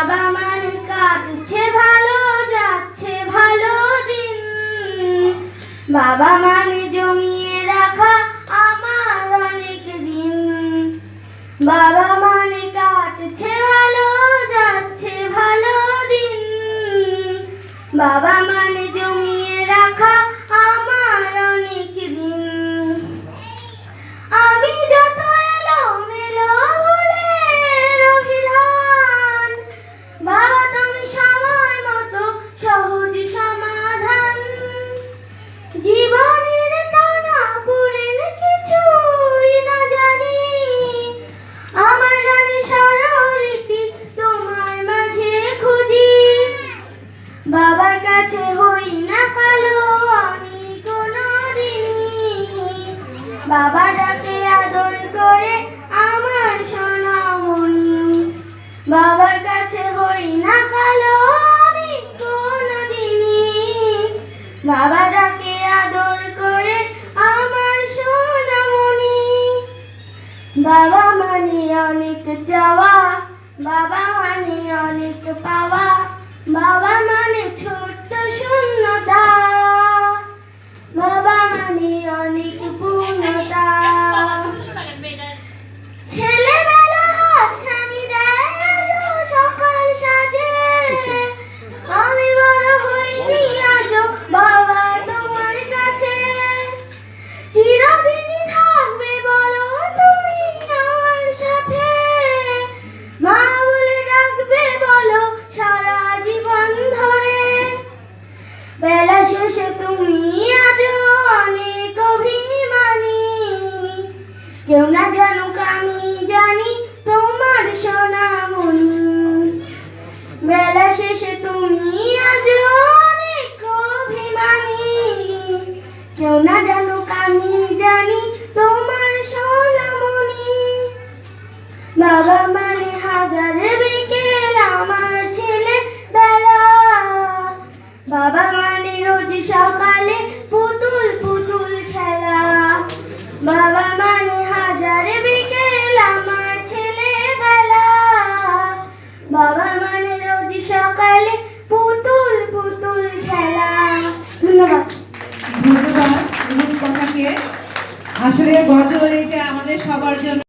বাবা মানে কাটছে ভালো, যাচ্ছে ভালো দিন। বাবা মানে জমিয়ে রাখা আমার অনেক দিন। বাবা মানে কাটছে ভালো, যাচ্ছে ভালো দিন। বাবা মানে জমিয়ে রাখা আমার অনেক দিন। আমি যত এলোমেলো ভুলে রহি ধান, বাবা তুমি সময় মতো সহজ সমাধান। জীবনের টানা পুরেন কিছুই না জানি, আমার গানে স্বরলিপি তোমার মাঝে খুঁজি। বাবার কাছে হই না কালো আমি কোনোদিনই, বাবা ডাকে আদর করে আমার সোনামণি। বাবার কাছে হই না কালো আমি কোনোদিনই, বাবা ডাকে আদর করে আমার সোনামণি। বাবা মানে অনেক চাওয়া, বাবা মানে অনেক পাওয়া। বাবা মানে ছোট্ট শূন্যতা, বাবা মানে অনেক পূর্ণতা। ছেলেবেলা হাতছানি দেয় আজও সকাল সাজে, আমি বড় হইনি আজও বাবা তোমার কাছে। চিরদিনই থাকবে বলো তুমি আমার সাথে, মা বলে ডাকবে বলো সারা জীবন ধরে। বেলা শেষে তুমি আজও অনেক অভিমানী, কেউ না জানুক আমি জানি তোমার সোনামণি। বেলা শেষে তুমি আজও অনেক অভিমানী, কেউ না জানুক আমি জানি তোমার সোনামণি। বাবা মানে হাজার বিকেল আমার ছেলে বেলা, বাবা মানে রোজ সকালে পুতুল পুতুল খেলা। বাবা মানে হাজার বিকেল আমার ছেলে বেলা, বাবা মানে রোজ সকালে পুতুল পুতুল খেলা। ধন্যবাদ। ধন্যবাদ। কথাকে আসলে গজল এটা আমাদের সবার জন্য